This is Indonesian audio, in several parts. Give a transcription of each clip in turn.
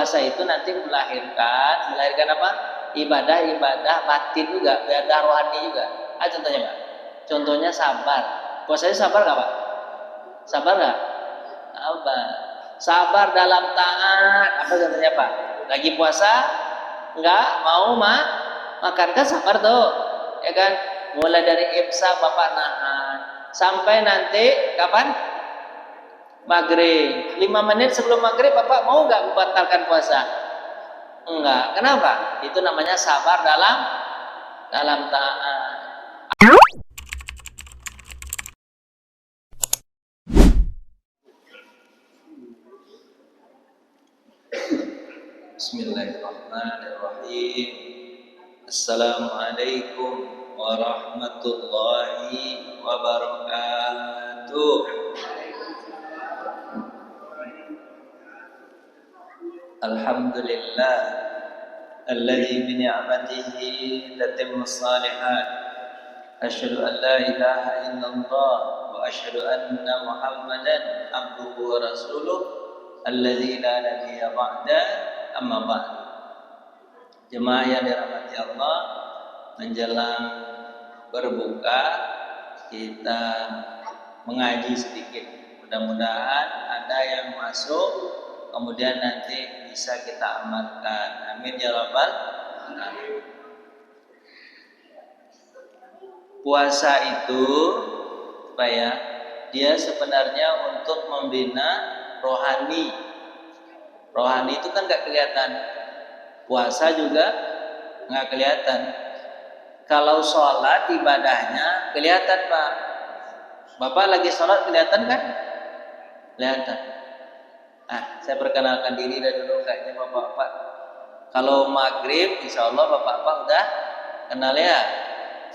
puasa itu nanti melahirkan apa? Ibadah batin juga, ibadah rohani juga. Contohnya Pak. Contohnya sabar. Puasanya sabar nggak Pak? Sabar nggak? Sabar dalam taat. Apa contohnya Pak? Lagi puasa nggak mau makan, kan sabar tuh, ya kan? Mulai dari imsak Bapak nahan sampai nanti kapan? Maghrib. 5 menit sebelum maghrib Bapak mau nggak membatalkan puasa? Enggak. Kenapa? Itu namanya sabar dalam taat. Bismillahirrahmanirrahim. Assalamualaikum warahmatullahi wabarakatuh. Alhamdulillah alladzi bi ni'matihi tatimmus shalihat. Asyhadu an la ilaha illallah wa asyhadu anna Muhammadan abduhu wa rasuluh alladzi la nabiyya ba'da, amma ba'd. Jemaah yang dirahmati Allah, menjelang berbuka kita mengaji sedikit. Mudah-mudahan ada yang masuk, kemudian nanti bisa kita amalkan. Amin ya rabbal alamin. Puasa itu dia sebenarnya untuk membina rohani. Rohani itu kan gak kelihatan. Puasa juga gak kelihatan. Kalau sholat ibadahnya kelihatan Pak. Bapak lagi sholat kelihatan kan? Kelihatan. Saya perkenalkan diri dari dulu kayaknya Bapak-bapak. Kalau maghrib insya Allah Bapak-bapak udah kenal ya.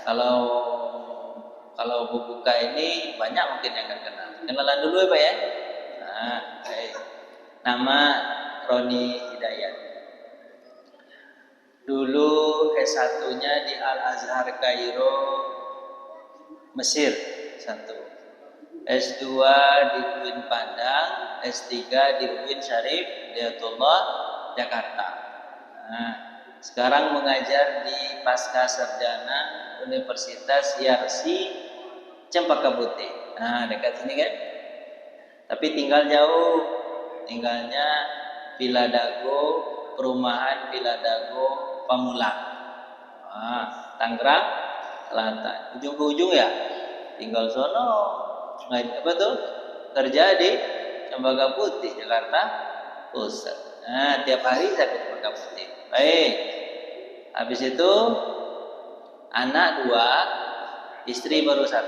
Kalau buka ini banyak mungkin yang akan kenal. Kenalan dulu ya Pak ya. Baik. Nama Roni Hidayat. Dulu S1-nya di Al-Azhar Kairo, Mesir 1. S2 di UIN Padang, S3 di UIN Syarif Hidayatullah Jakarta. Sekarang mengajar di Pasca Sarjana Universitas Yarsi Cempaka Putih. Dekat sini kan? Tapi tinggal jauh. Tinggalnya Villa Dago, perumahan Villa Dago Pamulang. Tangerang Selatan. Ujung ke ujung ya. Tinggal sono. Apa tuh? Kerja di Cempaka Putih, Jakarta Pusat. Tiap hari saya ke Cempaka Putih. Baik. Habis itu anak 2, istri baru 1.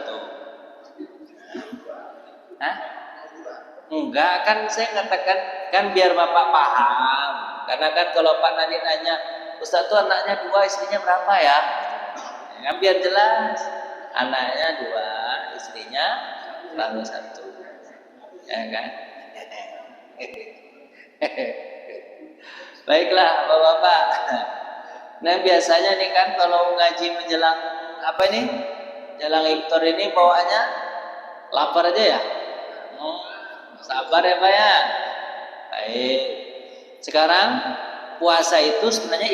Enggak, kan saya katakan kan biar Bapak paham. Karena kan kalau Pak Nadi nanya, Ustaz tuh anaknya 2, istrinya berapa ya? Kan biar jelas. Anaknya 2, istrinya baru 1. Ya kan? Baiklah Bapak-bapak. Nah biasanya nih kan kalau ngaji menjelang jelang iftar ini bawaannya lapar aja ya. Sabar ya Pak ya. Baik. Sekarang puasa itu sebenarnya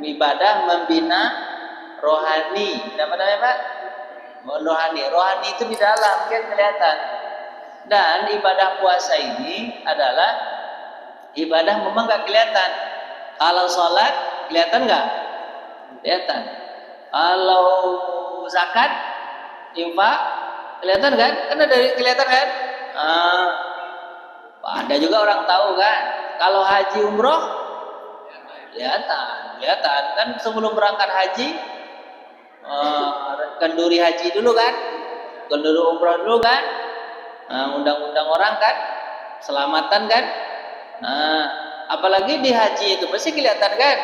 ibadah membina rohani. Apa namanya Pak? Rohani. Rohani itu di dalam kan kelihatan. Dan ibadah puasa ini adalah ibadah memang gak kelihatan. Kalau sholat kelihatan nggak? Kelihatan. Kalau zakat, infak kelihatan kan? Karena dari kelihatan kan? Ada juga orang tahu kan? Kalau haji umroh kelihatan kan sebelum berangkat haji kenduri haji dulu kan? Kenduri umroh dulu kan? Undang-undang orang kan? Selamatan kan? Apalagi di haji itu pasti kelihatan kan?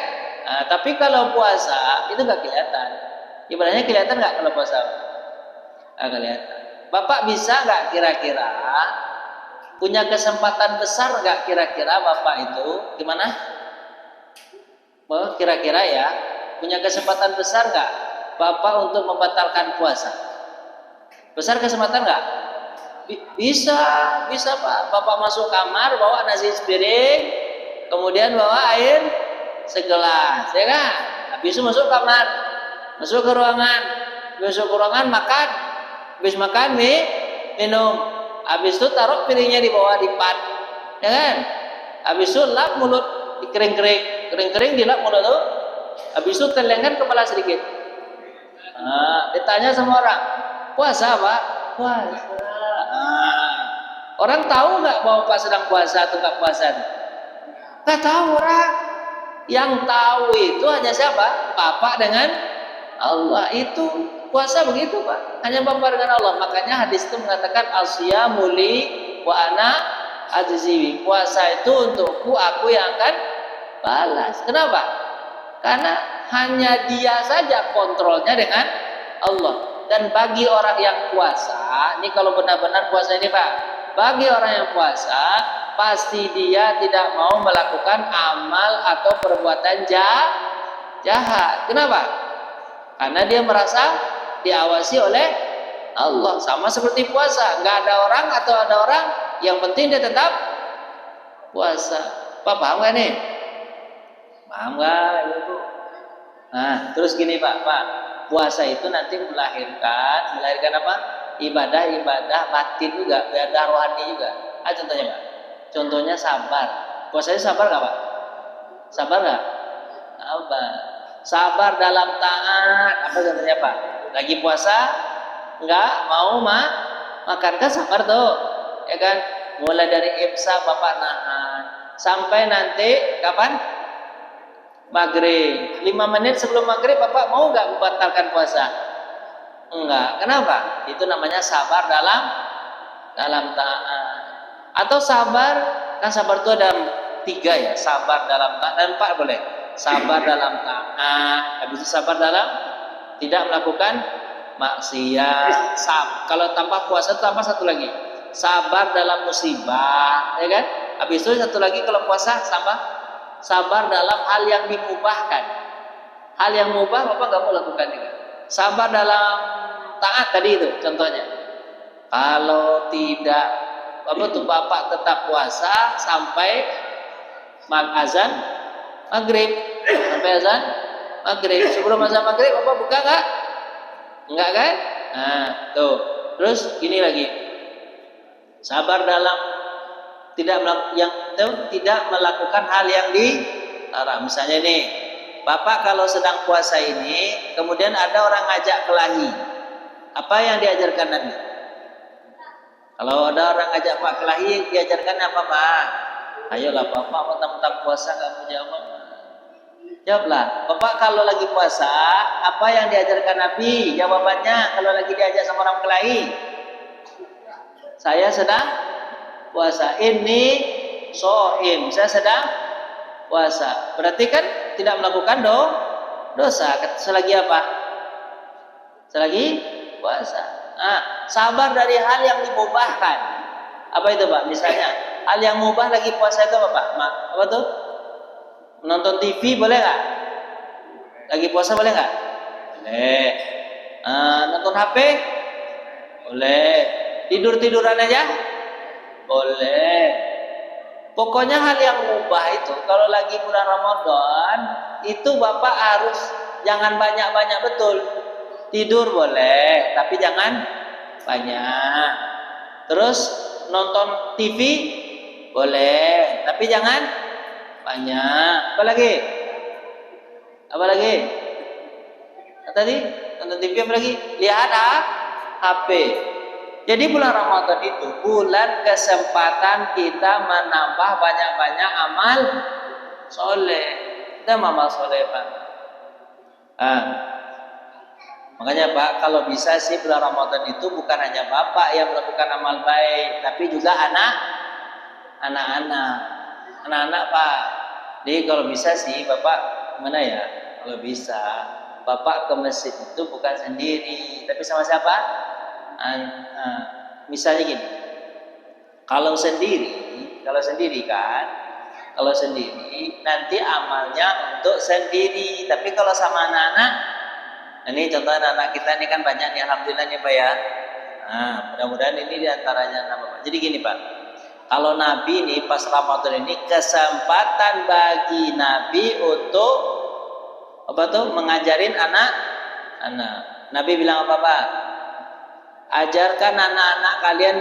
Tapi kalau puasa itu nggak kelihatan. Ibadahnya kelihatan nggak kalau puasa? Kelihatan. Bapak bisa nggak kira-kira punya kesempatan besar nggak kira-kira Bapak itu gimana? Kira-kira ya punya kesempatan besar nggak Bapak untuk membatalkan puasa? Besar kesempatan nggak? Bisa Pak. Bapak masuk kamar bawa nasi sepiring, kemudian bawa air segelas, ya kan? Habis itu masuk kamar, masuk ke ruangan, makan, habis makan minum, habis itu taruh piringnya di bawah dipan, ya kan? Habis itu lap mulut, kering-kering dilap mulut tuh, habis itu telengkan kepala sedikit. Ditanya sama orang, puasa Pak? Puasa. Orang tahu nggak bahwa Pak sedang puasa atau nggak puasa? Nggak tahu orang. Yang tahu itu hanya siapa? Bapak dengan Allah. Itu puasa begitu Pak. Hanya Bapak dengan Allah. Makanya hadis itu mengatakan asyamu li wa ana ajzi. Puasa itu untukku, aku yang akan balas. Kenapa? Karena hanya Dia saja kontrolnya dengan Allah. Dan bagi orang yang puasa, ini kalau benar-benar puasa ini Pak, bagi orang yang puasa, pasti dia tidak mau melakukan amal atau perbuatan jahat. Kenapa? Karena dia merasa diawasi oleh Allah. Sama seperti puasa, nggak ada orang atau ada orang, yang penting dia tetap puasa. Pak, paham nggak nih? Paham nggak Ibu? Nah, terus gini Pak, puasa itu nanti melahirkan apa? Ibadah batin juga, ibadah rohani juga. Contohnya Pak. Contohnya sabar. Puasanya sabar nggak Pak? Sabar nggak? Sabar dalam taat. Apa contohnya Pak? Lagi puasa nggak mau makan, kan sabar tuh, ya kan? Mulai dari imsak Bapak nahan sampai nanti kapan? Maghrib. 5 menit sebelum maghrib Bapak mau nggak membatalkan puasa? Enggak. Kenapa? Itu namanya sabar dalam taat. Atau sabar, kan sabar itu ada 3 ya. Sabar dalam taat dan 4 boleh. Sabar dalam taat. Habis itu sabar dalam tidak melakukan maksiat. Kalau tanpa puasa tambah satu lagi. Sabar dalam musibah, ya kan? Habis itu satu lagi kalau puasa sabar dalam hal yang dimubahkan. Hal yang mubah Bapak nggak mau lakukan juga. Sabar dalam taat tadi itu contohnya. Kalau tidak Bapak tetap puasa sampai azan maghrib. Sampai azan maghrib. Sebelum azan maghrib Bapak buka nggak? Enggak kan? Nah tuh. Terus gini lagi. Sabar dalam tidak melakukan hal yang dilarang. Misalnya nih, Bapak kalau sedang puasa ini, kemudian ada orang ngajak kelahi, apa yang diajarkan Nabi? Kalau ada orang ngajak Pak kelahi, diajarkan apa Pak? Ayolah Bapak, mentang-mentang puasa nggak mau jawab. Jawablah, Bapak kalau lagi puasa, apa yang diajarkan Nabi? Jawabannya kalau lagi diajak sama orang kelahi, saya sedang puasa, ini soim, saya sedang puasa. Berarti kan tidak melakukan dosa selagi apa? Selagi puasa. Sabar dari hal yang dimubahkan. Apa itu Pak? Misalnya hal yang mubah lagi puasa itu apa Pak? Apa tuh? Menonton TV boleh nggak? Lagi puasa boleh nggak? Boleh. Nonton HP? Boleh. Tidur-tiduran aja? Boleh. Pokoknya hal yang mubah itu kalau lagi bulan Ramadan itu Bapak harus jangan banyak-banyak betul. Tidur boleh, tapi jangan banyak. Terus nonton TV boleh, tapi jangan banyak. Apa lagi? Tadi nonton TV apa lagi? Lihat HP. Jadi bulan Ramadan itu bulan kesempatan kita menambah banyak-banyak amal soleh. Kita amal soleh Pak. Makanya Pak, kalau bisa sih bulan Ramadan itu bukan hanya Bapak yang melakukan amal baik, tapi juga anak-anak Pak. Jadi kalau bisa sih Bapak mana ya? Kalau bisa Bapak ke masjid itu bukan sendiri, tapi sama siapa? Misalnya gini, kalau sendiri nanti amalnya untuk sendiri, tapi kalau sama anak-anak, ini contoh anak-anak kita ini kan banyak nih, alhamdulillah nih Pak ya. Mudah-mudahan ini diantaranya anak Bapak. Jadi gini Pak, Kalau Nabi ini pas Ramadan ini kesempatan bagi Nabi untuk mengajarin anak-anak. Nabi bilang apa Pak? Ajarkan anak-anak kalian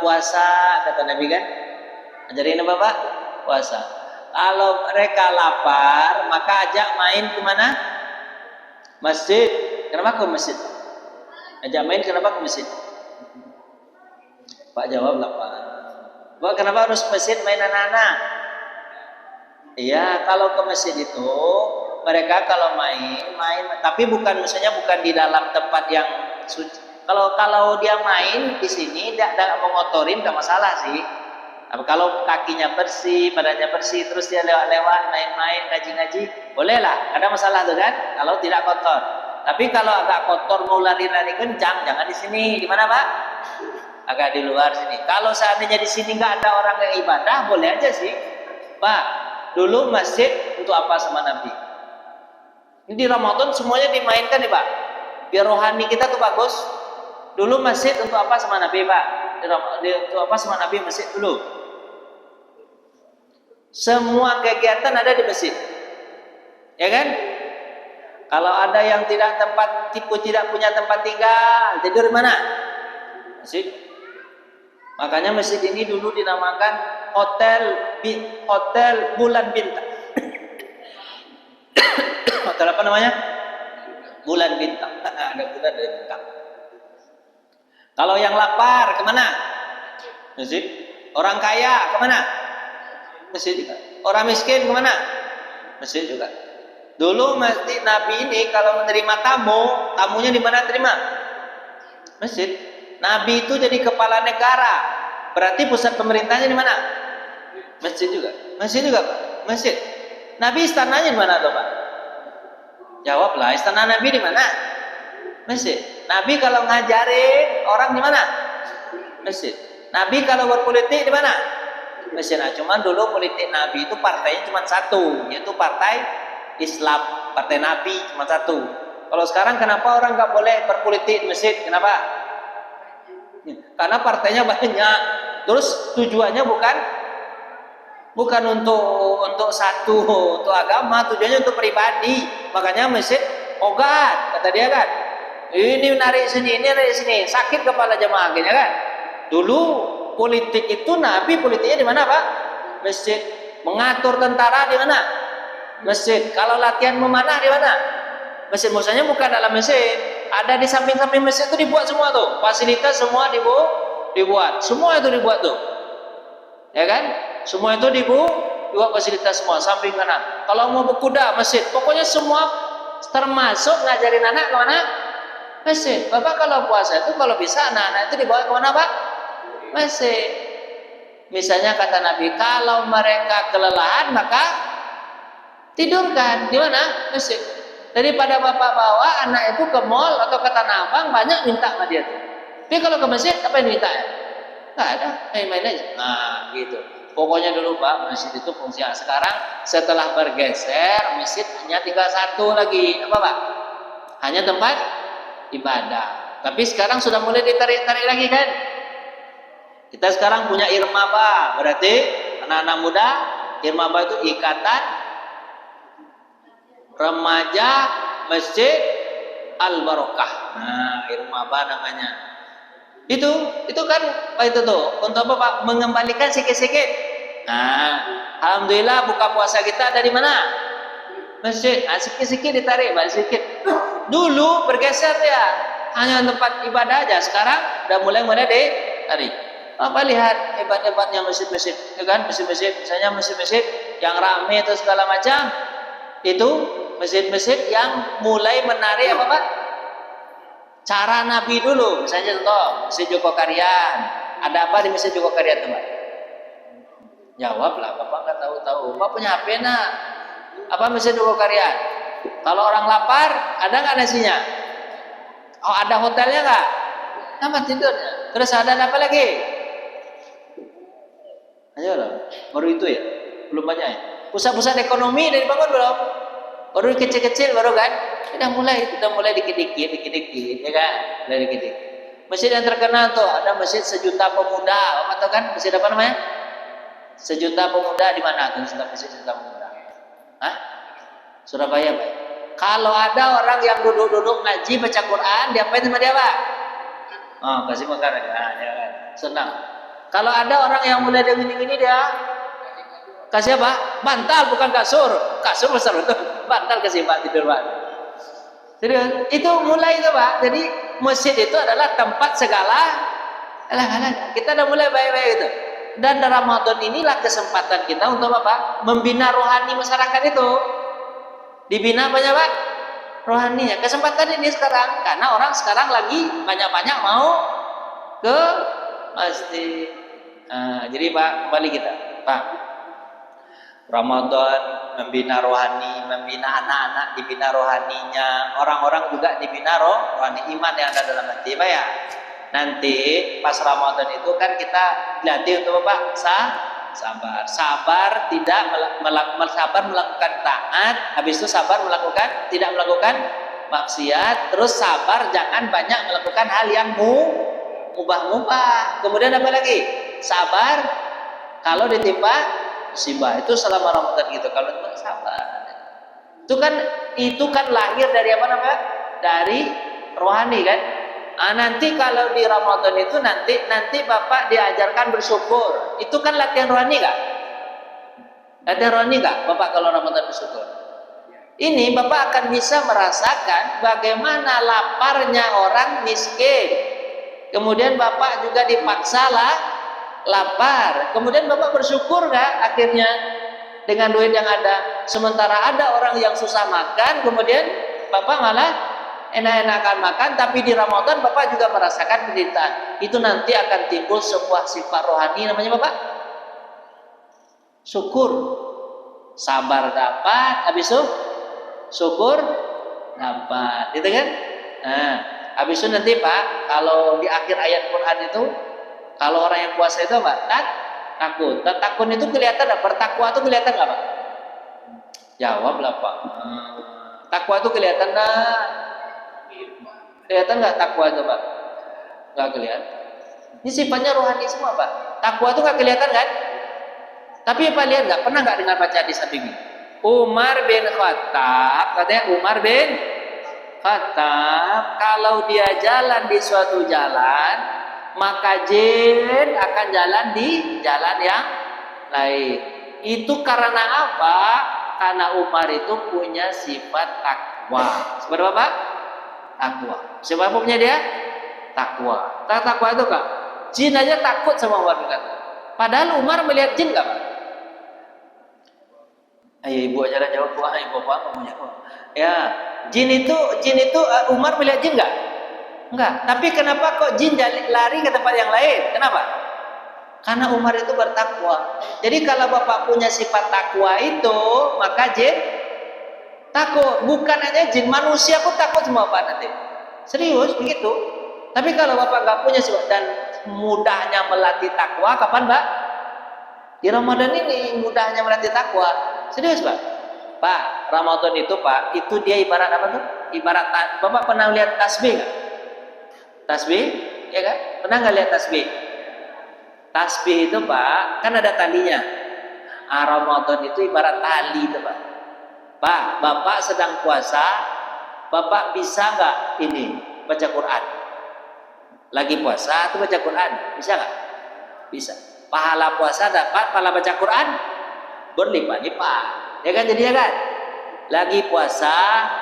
puasa, kata Nabi kan? Ajarin apa Pak? Puasa. Kalau mereka lapar, maka ajak main kemana? Masjid. Kenapa ke masjid? Ajak main kenapa ke masjid? Pak jawab lah Pak. Pak kenapa harus ke masjid main anak-anak? Iya, kalau ke masjid itu mereka kalau main, tapi bukan di dalam tempat yang suci. Kalau dia main di sini tidak mengotorin, tidak masalah sih. Tapi kalau kakinya bersih, badannya bersih, terus dia lewat-lewat, main-main, ngaji-ngaji, bolehlah. Ada masalah tuh kan? Kalau tidak kotor. Tapi kalau agak kotor mau lari-lari kencang, jangan di sini. Di mana Pak? Agak di luar sini. Kalau seandainya di sini nggak ada orang yang ibadah, boleh aja sih. Pak, dulu masjid untuk apa sama Nabi? Ini di Ramadan semuanya dimainkan nih Pak. Biar rohani kita tuh bagus. Dulu masjid untuk apa sama Nabi Pak? Untuk apa sama Nabi masjid dulu? Semua kegiatan ada di masjid. Ya kan? Kalau ada yang tidak punya tempat tinggal, tidur di mana? Masjid. Makanya masjid ini dulu dinamakan hotel bulan bintang. Hotel apa namanya? Bulan bintang. Ada bulan dan bintang. Kalau yang lapar kemana? Masjid. Orang kaya kemana? Masjid juga. Orang miskin kemana? Masjid juga. Dulu masjid Nabi ini kalau menerima tamunya di mana terima? Masjid. Nabi itu jadi kepala negara. Berarti pusat pemerintahnya di mana? Masjid juga. Masjid juga Pak. Masjid. Nabi istananya di mana tuh Pak? Jawablah, istana Nabi di mana? Masjid. Nabi kalau ngajarin orang di mana? Masjid. Nabi kalau berpolitik di mana? Masjid. Nah, cuman dulu politik Nabi itu partainya cuma satu, yaitu partai Islam, partai Nabi cuma satu. Kalau sekarang kenapa orang nggak boleh berpolitik di masjid? Kenapa? Karena partainya banyak. Terus tujuannya bukan untuk untuk agama, tujuannya untuk pribadi. Makanya masjid ogat, kata dia kan. Ini narik sini, sakit kepala jemaah akhirnya kan. Dulu politik itu Nabi politiknya di mana Pak? Masjid. Mengatur tentara di mana? Masjid. Kalau latihan memanah di mana? Masjid. Maksudnya bukan dalam masjid, ada di samping-samping masjid itu dibuat semua tuh. Fasilitas semua dibuat. Semua itu dibuat tuh. Ya kan? Semua itu dibuat fasilitas semua samping kanan. Kalau mau berkuda masjid, pokoknya semua termasuk ngajarin anak kemana? Masjid. Bapak kalau puasa itu kalau bisa anak-anak itu dibawa kemana Pak? Masjid. Misalnya kata Nabi, kalau mereka kelelahan maka tidurkan di mana? Masjid. Daripada bapak bawa anak itu ke mall atau ke Tanah Abang banyak minta sama dia tuh. Tapi kalau ke masjid apa yang minta ya? Nggak ada, main-main aja. Nah gitu. Pokoknya dulu Pak, masjid itu fungsinya. Sekarang setelah bergeser, masjid hanya tinggal satu lagi. Apa Pak? Hanya tempat ibadah. Tapi sekarang sudah mulai ditarik-tarik lagi kan? Kita sekarang punya Irmaba. Berarti anak-anak muda, Irmaba itu Ikatan Remaja Masjid Al-Barokah. Nah, Irmaba namanya. Itu kan Pak itu tuh untuk apa Pak? Mengembalikan sikit-sikit. Nah, alhamdulillah buka puasa kita dari mana? Masjid. Nah, sikit-sikit ditarik, balik sedikit. Dulu bergeser ya, hanya tempat ibadah aja. Sekarang udah mulai ditarik. Apa lihat hebat-hebatnya masjid-masjid, ya kan? Masjid-masjid, misalnya masjid-masjid yang ramai itu segala macam. Itu masjid-masjid yang mulai menarik apa Pak? Cara Nabi dulu, misalnya contoh Masjid Jogokarian. Ada apa di Masjid Jogokarian tuh Pak? Jawablah, Bapak nggak tahu-tahu. Bapak punya HP nak? Apa Masjid Jogokarian? Kalau orang lapar, ada nggak nasinya? Oh, ada hotelnya nggak? Tempat tidurnya. Terus ada apa lagi? Ayo lah, baru itu ya, belum banyak ya. Pusat-pusat ekonomi dari dibangun belum? Baru kecil-kecil baru kan? Udah mulai dikit-dikit, ya kan? Mulai dikit-dikit. Masjid yang terkenal tuh ada masjid 1 juta pemuda. Apa tahu kan? Masjid apa namanya? Sejuta pemuda di mana tuh? Sejuta pemuda. Hah? Surabaya, Pak. Kalau ada orang yang duduk-duduk ngaji baca Quran, diapain sama dia, Pak? Oh, kasih makan aja. Nah, ya kan. Senang. Kalau ada orang yang mulai dari gini-gini dia kasih apa? Bantal, bukan kasur. Kasur besar betul. Bantal kasih Pak tidur, Pak. Serius. Itu mulai itu, Pak. Jadi masjid itu adalah tempat segala hal-hal. Kita udah mulai baik-baik itu. Dan dalam Ramadan inilah kesempatan kita untuk apa? Membina rohani masyarakat itu. Dibina banyak, Pak, rohaninya. Kesempatan ini sekarang karena orang sekarang lagi banyak-banyak mau ke masjid. Nah, jadi Pak, kembali kita, Pak. Ramadan membina rohani, membina anak-anak dibina rohaninya, orang-orang juga dibina rohani iman yang ada dalam hati, Pak ya. Nanti pas Ramadan itu kan kita dilatih untuk apa? Sabar tidak sabar melakukan taat, habis itu sabar tidak melakukan maksiat, terus sabar jangan banyak melakukan hal yang mubah-mubah. Kemudian apa lagi? Sabar kalau ditimpa musibah. Itu selama Ramadan gitu. Kalau itu sabar. Itu kan lahir dari apa namanya? Dari rohani kan? Nanti kalau di Ramadan itu nanti Bapak diajarkan bersyukur. Itu kan latihan rohani kak? Latihan rohani kak? Bapak kalau Ramadan bersyukur. Ini Bapak akan bisa merasakan bagaimana laparnya orang miskin. Kemudian Bapak juga dipaksa lapar. Kemudian Bapak bersyukur kak akhirnya dengan duit yang ada. Sementara ada orang yang susah makan, kemudian Bapak malah enak-enakan makan, tapi di Ramadan Bapak juga merasakan penderitaan. Itu nanti akan timbul sebuah sifat rohani namanya Bapak syukur. Sabar dapat, habis itu syukur dapat, gitu kan? Nah, habis itu nanti Pak, kalau di akhir ayat Quran itu, kalau orang yang puasa itu Pak, takut. Takut itu kelihatan nggak? Bertakwa itu kelihatan nggak Pak? Jawablah Pak. Takwa itu kelihatan nggak? Kelihatan nggak takwa itu Pak? Nggak kelihatan. Ini sifatnya rohani semua Pak. Takwa itu nggak kelihatan kan? Tapi Pak lihat nggak? Pernah nggak dengar baca hadis Nabi ini? Umar bin Khattab, katanya Umar bin Khattab, kalau dia jalan di suatu jalan, maka jin akan jalan di jalan yang lain. Itu karena apa? Karena Umar itu punya sifat takwa. Seperti apa? Takwa. Siapa punya dia? Takwa. Takwa itu kak, jin aja takut sama Umar bin Khattab. Padahal Umar melihat jin nggak Pak? Ayo ibu aja lah jawab, ibu apa mau jawab? Ya, jin itu Umar melihat jin nggak? Enggak. Tapi kenapa kok jin lari ke tempat yang lain? Kenapa? Karena Umar itu bertakwa. Jadi kalau Bapak punya sifat takwa itu, maka jin takut. Bukan hanya jin, manusia pun takut sama Bapak nanti. Serius begitu. Tapi kalau Bapak nggak punya sifat dan mudahnya melatih takwa, kapan Pak? Di Ramadan ini mudahnya melatih takwa. Serius Pak? Pak, Ramadan itu Pak, itu dia ibarat apa tuh? Ibarat Bapak pernah lihat tasbih nggak? Tasbih, ya kan? Pernah nggak lihat tasbih? Tasbih itu Pak, kan ada talinya. Ramadan itu ibarat tali itu Pak. Pak, Bapak sedang puasa, Bapak bisa nggak ini baca Quran? Lagi puasa atau baca Quran? Bisa nggak? Bisa. Pahala puasa dapat, pahala baca Quran berlipat-lipat. Ya kan jadinya kan? Lagi puasa,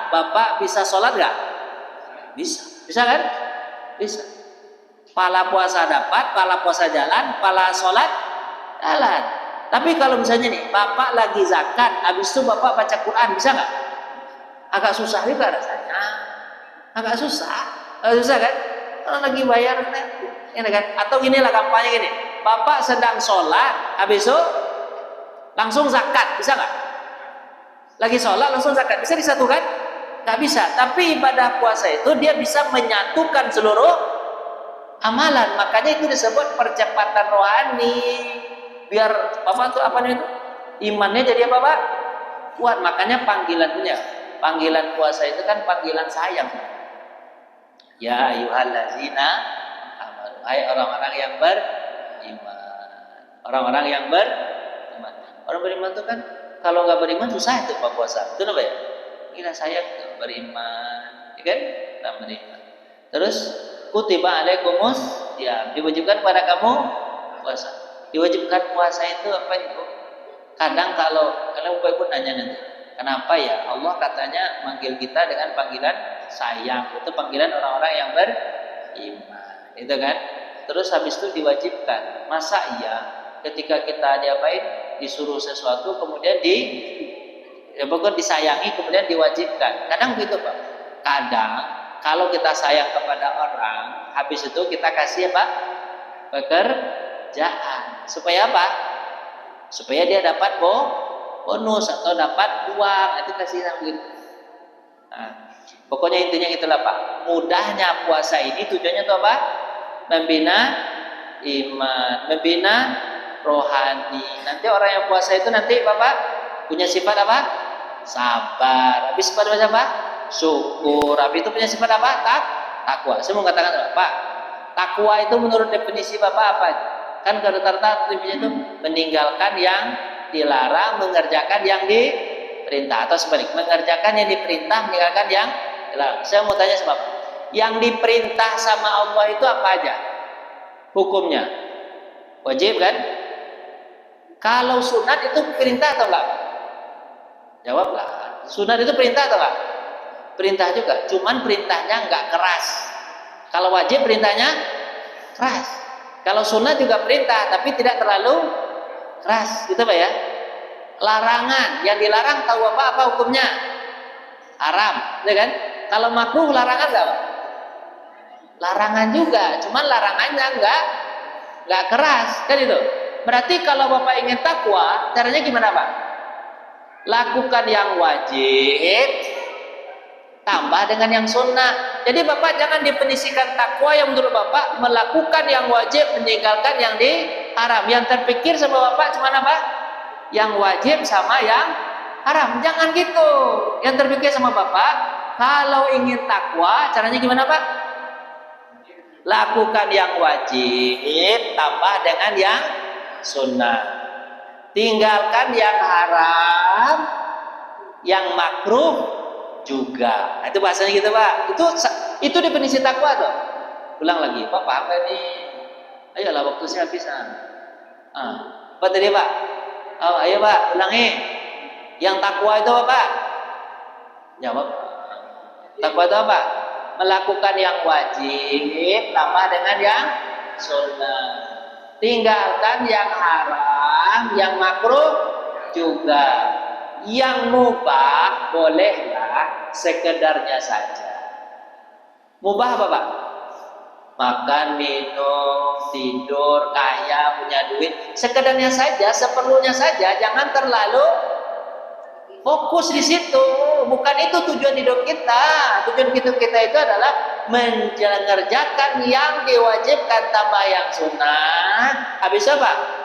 Bapak bisa sholat nggak? Bisa. Bisa kan? Bisa. Pahala puasa dapat, pahala puasa jalan, pahala sholat jalan. Tapi kalau misalnya nih, Bapak lagi zakat, habis itu Bapak baca Quran, bisa nggak? Agak susah juga rasanya. Agak susah. Agak susah kan? Kalau lagi bayar, ini kan? Atau inilah kampanye gini. Bapak sedang sholat, habis itu langsung zakat, bisa nggak? Lagi sholat langsung zakat, bisa disatukan? Nggak bisa. Tapi ibadah puasa itu dia bisa menyatukan seluruh amalan. Makanya itu disebut percepatan rohani. Biar apa tuh apa itu? Imannya jadi apa Pak? Kuat. Makanya panggilan puasa itu kan panggilan sayang. Ya ayyuhallazina amanu, hai orang-orang yang beriman. Orang-orang yang beriman. Orang beriman itu kan kalau nggak beriman susah itu Pak puasa. Itu apa ya? Gila saya beriman, ya kan? Nggak beriman. Terus kutiba alaikumus ya diwajibkan pada kamu puasa. Diwajibkan puasa itu apa itu? Kadang kalau Bapak Ibu nanya nanti, kenapa ya Allah katanya manggil kita dengan panggilan sayang? Itu panggilan orang-orang yang beriman, itu kan? Terus habis itu diwajibkan. Masa iya ketika kita diapain? Disuruh sesuatu kemudian pokoknya disayangi kemudian diwajibkan. Kadang begitu Pak. Kadang kalau kita sayang kepada orang, habis itu kita kasih apa? Pekerjaan. Supaya apa? Supaya dia dapat bonus atau dapat uang, itu kasih gitu. Nah, pokoknya intinya itulah Pak. Mudahnya puasa ini tujuannya itu apa? Membina iman, membina rohani. Nanti orang yang puasa itu nanti Bapak punya sifat apa? Sabar. Habis sifat apa? Syukur. Habis itu punya sifat apa? Takwa. Saya mau katakan apa? Pak, takwa itu menurut definisi Bapak apa? Kan rata-rata definisinya itu meninggalkan yang dilarang, mengerjakan yang diperintah, atau sebalik, mengerjakan yang diperintah, meninggalkan yang dilarang. Saya mau tanya sama Bapak, yang diperintah sama Allah itu apa aja? Hukumnya wajib kan? Kalau sunat itu perintah atau enggak? Jawablah. Sunat itu perintah atau enggak? Perintah juga, cuman perintahnya enggak keras. Kalau wajib perintahnya keras. Kalau sunat juga perintah, tapi tidak terlalu keras, gitu Pak ya. Larangan, yang dilarang tahu apa hukumnya? Haram, ya kan? Kalau makruh larangan enggak Pak? Larangan juga, cuman larangannya enggak keras, kan itu. Berarti kalau Bapak ingin takwa, caranya gimana Pak? Lakukan yang wajib, tambah dengan yang sunnah. Jadi Bapak jangan definisikan takwa yang menurut Bapak melakukan yang wajib, meninggalkan yang diharam. Yang terpikir sama Bapak cuma apa? Yang wajib sama yang haram. Jangan gitu. Yang terpikir sama Bapak, kalau ingin takwa, caranya gimana Pak? Lakukan yang wajib, tambah dengan yang sunnah. Tinggalkan yang haram, yang makruh juga. Nah, itu bahasanya gitu Pak. Itu definisi takwa tuh. Ulang lagi, Pak paham gak nih? Ayolah waktu saya habis. Apa tadi Pak? Oh, ayo Pak, ulangi. Yang takwa itu apa Pak? Jawab. Takwa itu apa? Melakukan yang wajib tambah dengan yang sunnah. Tinggalkan yang haram, yang makruh juga. Yang mubah bolehlah sekedarnya saja. Mubah apa Pak? Makan, minum, tidur, kaya, punya duit, sekedarnya saja, seperlunya saja. Jangan terlalu fokus di situ. Bukan itu tujuan hidup kita. Tujuan hidup kita itu adalah mengerjakan yang diwajibkan tambah yang sunnah. Habis apa?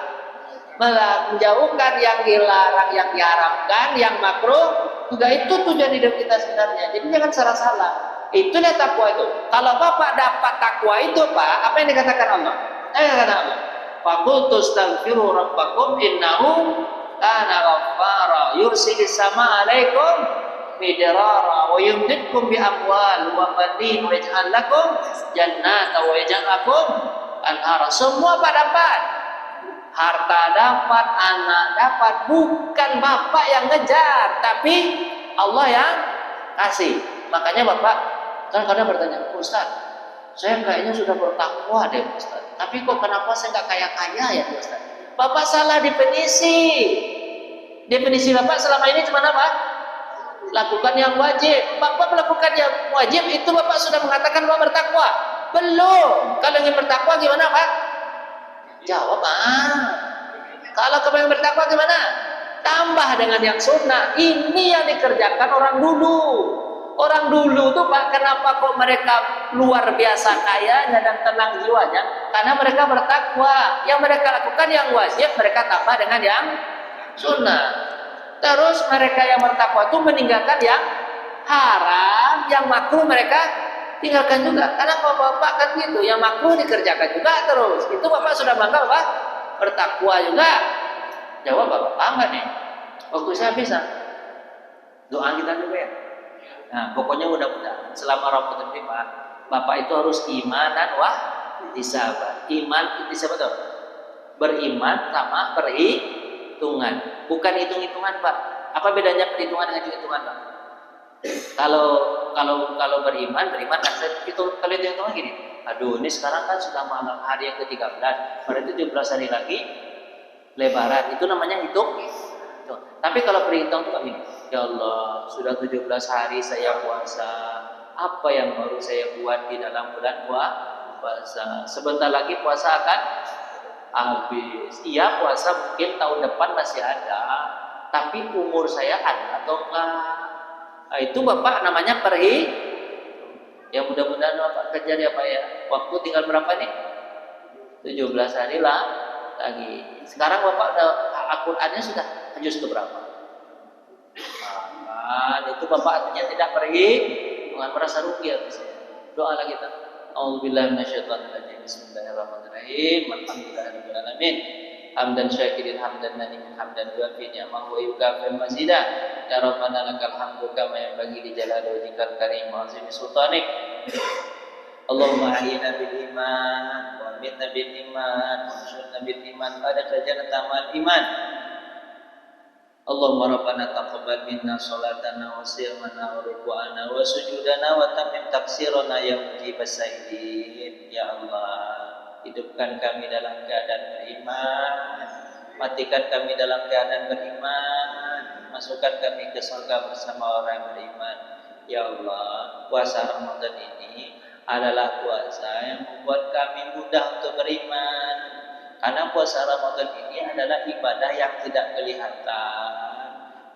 Menjauhkan yang dilarang, yang diharamkan, yang makruh, juga itu tujuan hidup kita sebenarnya. Jadi jangan salah-salah. Itulah takwa itu. Kalau Bapak dapat takwa itu Pak, apa yang dikatakan Allah? Kata Allah, faqultu astaghfiru rabbakum innahu kana ghaffara yursilis sama alaikum midrara wa yumditkum bi amwal wa banin wa yaj'al lakum jannata wa yaj'al lakum anhara. Semua Pak dapat. Harta dapat, anak dapat, bukan Bapak yang ngejar, tapi Allah yang kasih. Makanya Bapak kan kadang bertanya, Ustaz, saya kayaknya sudah bertakwa deh Ustaz, tapi kok kenapa saya nggak kaya-kaya ya Ustaz? Bapak salah definisi. Definisi Bapak selama ini cuma apa? Lakukan yang wajib. Bapak melakukan yang wajib itu Bapak sudah mengatakan bahwa bertakwa? Belum. Kalau ingin bertakwa gimana Pak? Jawab Kalau kalian bertakwa gimana? Tambah dengan yang sunnah. Ini yang dikerjakan orang dulu. Orang dulu tuh Pak, kenapa kok mereka luar biasa kayanya dan tenang jiwanya? Karena mereka bertakwa. Yang mereka lakukan yang wajib, mereka tambah dengan yang sunnah. Terus mereka yang bertakwa itu meninggalkan yang haram, yang makruh mereka tinggalkan juga. Karena kalau Bapak kan gitu, yang makruh dikerjakan juga terus. Itu Bapak sudah bangga Bapak bertakwa juga. Jawab Bapak enggak nih? Waktu saya bisa. Doa kita juga ya. Nah, pokoknya mudah-mudahan selama Ramadan ini Pak, Bapak itu harus iman dan ihtisaban. Iman ihtisaban itu beriman sama perhitungan. Bukan hitung-hitungan Pak. Apa bedanya perhitungan dengan hitung-hitungan Pak? Kalau beriman kan itu kalau hitung-hitungan gini. Aduh, ini sekarang kan sudah malam hari yang ke-13, berarti 17 hari lagi Lebaran. Itu namanya hitung. Tapi kalau perhitung itu gini, ya Allah, sudah 17 hari saya puasa. Apa yang baru saya buat di dalam bulan puasa? Sebentar lagi puasa akan habis. Iya, puasa mungkin tahun depan masih ada, tapi umur saya ada atau enggak? Nah, itu Bapak namanya ya mudah-mudahan Bapak kejar ya Pak ya. Waktu tinggal berapa nih? 17 hari lah lagi. Sekarang Bapak udah Al-Qur'annya sudah juz ke berapa? Itu Bapak artinya tidak dengan merasa rugi habis. Doa lagi kita. A'udzubillahi minasyaitonir rajim. Bismillahirrahmanirrahim. Alhamdulillahirabbil alamin. Hamdan syakirin hamdan nanimin hamdan yuafi ni'amahu wa yukafi mazidah. Ya Rabbana lakal hamdu kama yanbaghi li jalali wajhikal karim wa azimi sultanik. Allahumma ahyina bil iman wa amitna bil iman wa ansurna bil iman pada jannata tamal iman. Allahumma rabbana taqabbal minna salatana wa siyamana wa ruku'ana wa sujudana wa tamim taksirana ya mujibas sa'ilin. Ya Allah, hidupkan kami dalam keadaan beriman, matikan kami dalam keadaan beriman, masukkan kami ke surga bersama orang beriman. Ya Allah, puasa Ramadan ini adalah puasa yang membuat kami mudah untuk beriman. Karena puasa Ramadan ini adalah ibadah yang tidak kelihatan.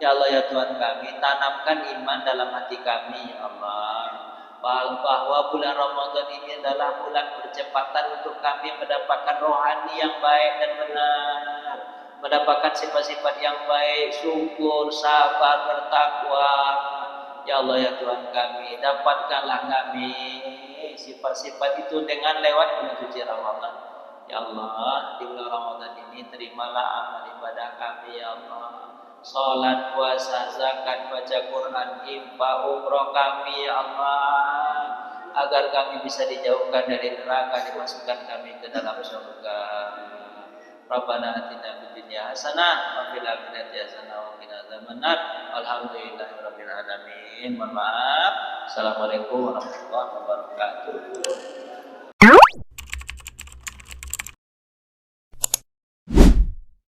Ya Allah ya Tuhan kami, tanamkan iman dalam hati kami ya Allah. Bahwa bulan Ramadan ini adalah bulan percepatan untuk kami mendapatkan rohani yang baik dan benar, mendapatkan sifat-sifat yang baik, syukur, sabar, bertakwa. Ya Allah ya Tuhan kami, dapatkanlah kami sifat-sifat itu dengan lewat bulan suci Ramadan. Ya Allah, di bulan Ramadan ini terimalah amal ibadah kami ya Allah. Salat, puasa, zakat, baca Quran, infak, umroh kami ya Allah, agar kami bisa dijauhkan dari neraka, dimasukkan kami ke dalam surga. Rabbana atina fid dunya hasanah wa fil akhirati hasanah wa qina adzabannar. Alhamdulillahirabbil alamin. Mohon maaf. Assalamualaikum warahmatullahi wabarakatuh.